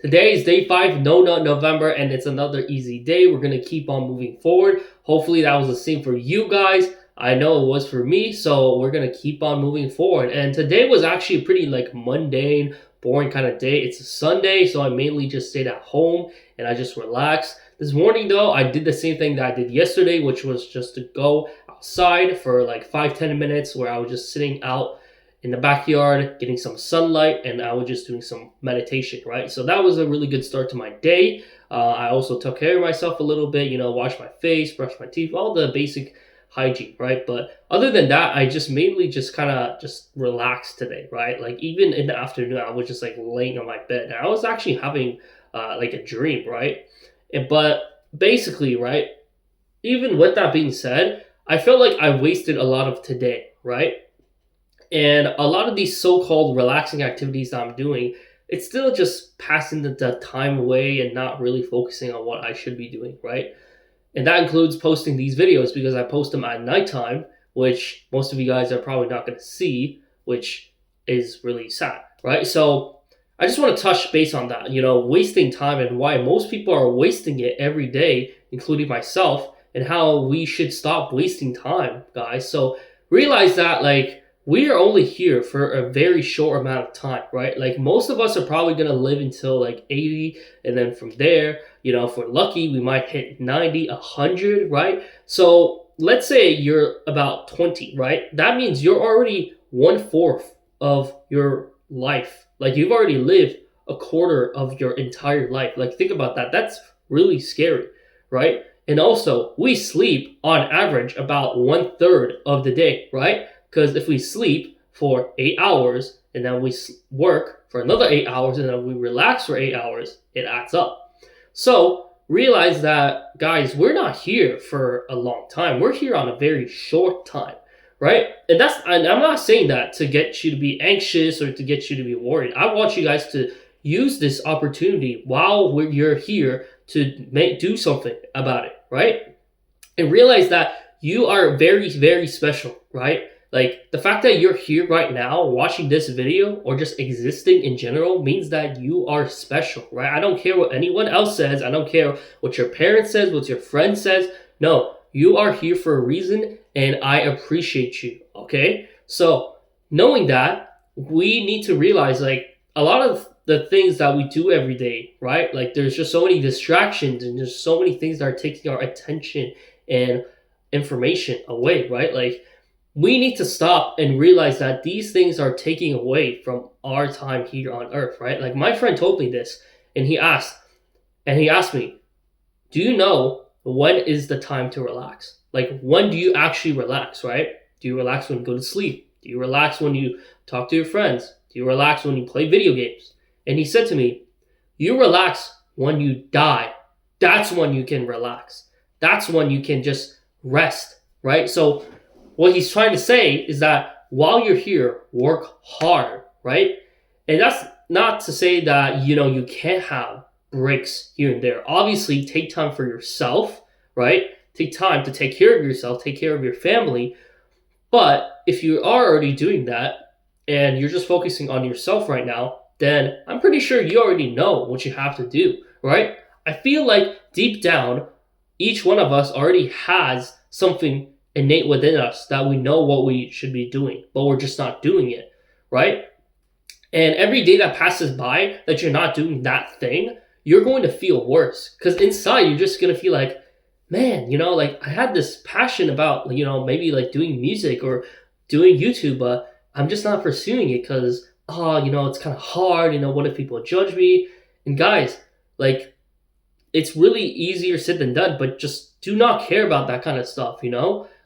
Today is day 5, No Nut November, and it's another easy day. We're going to keep on moving forward. Hopefully that was the same for you guys. I know it was for me, so we're going to keep on moving forward. And today was actually a pretty mundane, boring kind of day. It's a Sunday, so I mainly just stayed at home and I just relaxed. This morning though, I did the same thing that I did yesterday, which was just to go outside for like 5-10 minutes where I was just sitting out in the backyard, getting some sunlight, and I was just doing some meditation, right? So that was a really good start to my day. I also took care of myself a little bit, washed my face, brushed my teeth, all the basic hygiene, right? But other than that, I just mainly just kind of just relaxed today, right? Like even in the afternoon, I was just like laying on my bed. And I was actually having like a dream, right? But basically, right, even with that being said, I felt like I wasted a lot of today, right? And a lot of these so-called relaxing activities that I'm doing, it's still just passing the time away and not really focusing on what I should be doing, right? And that includes posting these videos because I post them at nighttime, which most of you guys are probably not going to see, which is really sad, right? So I just want to touch base on that, wasting time and why most people are wasting it every day, including myself, and how we should stop wasting time, guys. So realize that, we are only here for a very short amount of time, right? Like most of us are probably going to live until like 80, and then from there, if we're lucky, we might hit 90, 100, right? So let's say you're about 20, right? That means you're already 1/4 of your life. Like you've already lived a quarter of your entire life. Like think about that. That's really scary, right? And also, we sleep on average about 1/3 of the day, right? Because if we sleep for 8 hours and then we work for another 8 hours and then we relax for 8 hours, it adds up. So realize that, guys, we're not here for a long time. We're here on a very short time, right? And I'm not saying that to get you to be anxious or to get you to be worried. I want you guys to use this opportunity while you're here to do something about it, right? And realize that you are very, very special, right? Like the fact that you're here right now watching this video or just existing in general means that you are special, right? I don't care what anyone else says. I don't care what your parents says, what your friend says. No, you are here for a reason and I appreciate you, okay? So knowing that, we need to realize like a lot of the things that we do every day, right? Like there's just so many distractions and there's so many things that are taking our attention and information away, right? Like we need to stop and realize that these things are taking away from our time here on earth, right? Like my friend told me this and he asked me, do you know when is the time to relax? Like when do you actually relax, right? Do you relax when you go to sleep? Do you relax when you talk to your friends? Do you relax when you play video games? And he said to me, you relax when you die. That's when you can relax. That's when you can just rest, right? So what he's trying to say is that while you're here, work hard, right? And that's not to say that, you can't have breaks here and there. Obviously, take time for yourself, right? Take time to take care of yourself, take care of your family. But if you are already doing that and you're just focusing on yourself right now, then I'm pretty sure you already know what you have to do, right? I feel like deep down, each one of us already has something innate within us that we know what we should be doing, but we're just not doing it, right? And every day that passes by that you're not doing that thing, you're going to feel worse because inside you're just going to feel like, man, like I had this passion about, maybe like doing music or doing YouTube, but I'm just not pursuing it because, it's kind of hard. What if people judge me? And guys, like, it's really easier said than done, but just do not care about that kind of stuff,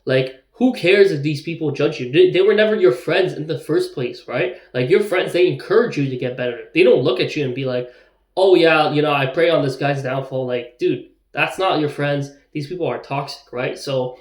Like, who cares if these people judge you? They were never your friends in the first place, right? Like, your friends, they encourage you to get better. They don't look at you and be like, oh, yeah, I pray on this guy's downfall. Like, dude, that's not your friends. These people are toxic, right? So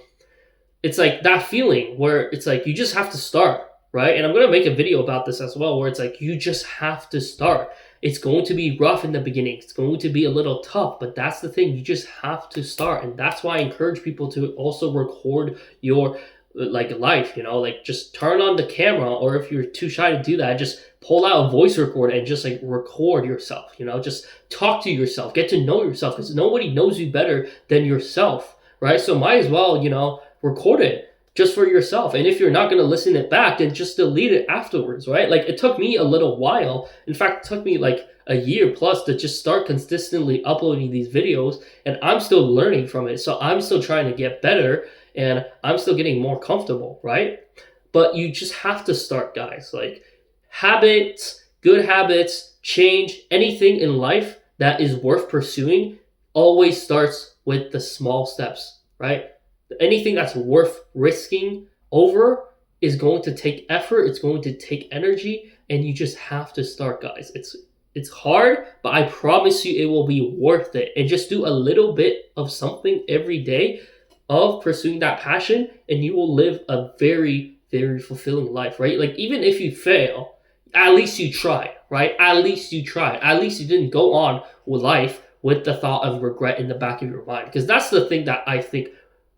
it's like that feeling where it's like you just have to start, right? And I'm going to make a video about this as well, where it's like you just have to start. It's going to be rough in the beginning. It's going to be a little tough, but that's the thing. You just have to start. And that's why I encourage people to also record your like life, you know, like just turn on the camera, or if you're too shy to do that, just pull out a voice recorder and just like record yourself, you know, just talk to yourself, get to know yourself, because nobody knows you better than yourself, right? So might as well, you know, record it just for yourself. And if you're not going to listen it back, then just delete it afterwards, right? Like it took me a little while. In fact, it took me like a year plus to just start consistently uploading these videos, and I'm still learning from it. So I'm still trying to get better, and I'm still getting more comfortable, right? But you just have to start, guys. Like habits, good habits, change, anything in life that is worth pursuing always starts with the small steps, right? Anything that's worth risking over is going to take effort, it's going to take energy, and you just have to start, guys. It's hard, but I promise you it will be worth it. And just do a little bit of something every day of pursuing that passion, and you will live a very, very fulfilling life, right? Like even if you fail, at least you tried, right? At least you tried. At least you didn't go on with life with the thought of regret in the back of your mind. Because that's the thing that I think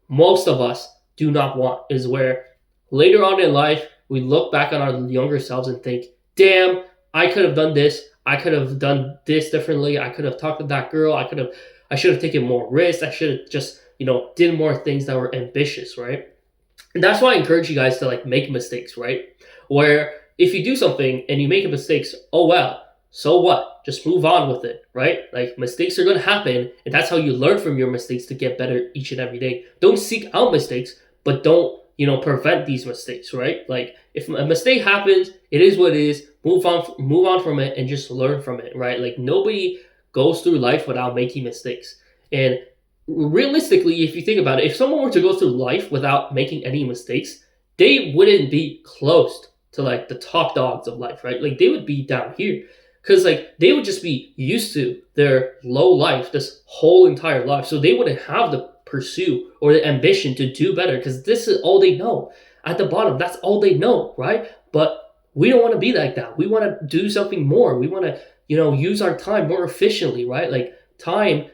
most of us do not want, is where later on in life we look back on our younger selves and think, damn, I could have done this, I could have done this differently, I could have talked to that girl, I should have taken more risks, I should have just, you know, did more things that were ambitious, right? And that's why I encourage you guys to like make mistakes, right? Where if you do something and you make mistakes, oh well, so what? Just move on with it, right? Like mistakes are going to happen, and that's how you learn from your mistakes to get better each and every day. Don't seek out mistakes, but don't, you know, prevent these mistakes, right? Like if a mistake happens, it is what it is. Move on from it and just learn from it, right? Like nobody goes through life without making mistakes. And realistically, if you think about it, if someone were to go through life without making any mistakes, they wouldn't be close to like the top dogs of life, right? Like they would be down here. Because like they would just be used to their low life this whole entire life. So they wouldn't have the pursuit or the ambition to do better, because this is all they know. At the bottom, that's all they know, right? But we don't want to be like that. We want to do something more. We want to, you know, use our time more efficiently, right? Like time,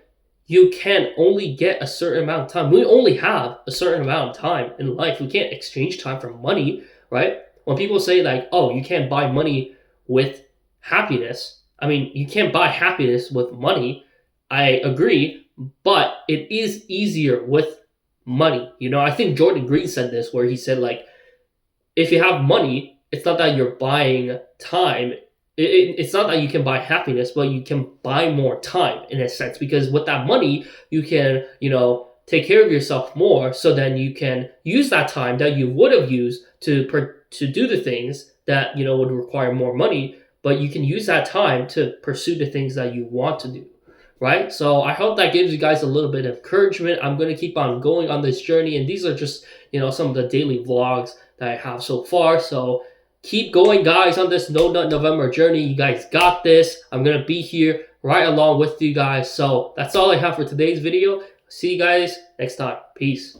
you can only get a certain amount of time. We only have a certain amount of time in life. We can't exchange time for money, right? When people say like, oh, you can't buy money with happiness. I mean, you can't buy happiness with money. I agree, but it is easier with money. You know, I think Jordan Green said this, where he said like, if you have money, it's not that you're buying time. It's not that you can buy happiness, but you can buy more time in a sense, because with that money, you can, you know, take care of yourself more, so then you can use that time that you would have used to do the things that, you know, would require more money, but you can use that time to pursue the things that you want to do, right? So I hope that gives you guys a little bit of encouragement. I'm going to keep on going on this journey, and these are just, you know, some of the daily vlogs that I have so far. So keep going, guys, on this No Nut November journey. You guys got this. I'm going to be here right along with you guys. So that's all I have for today's video. See you guys next time. Peace.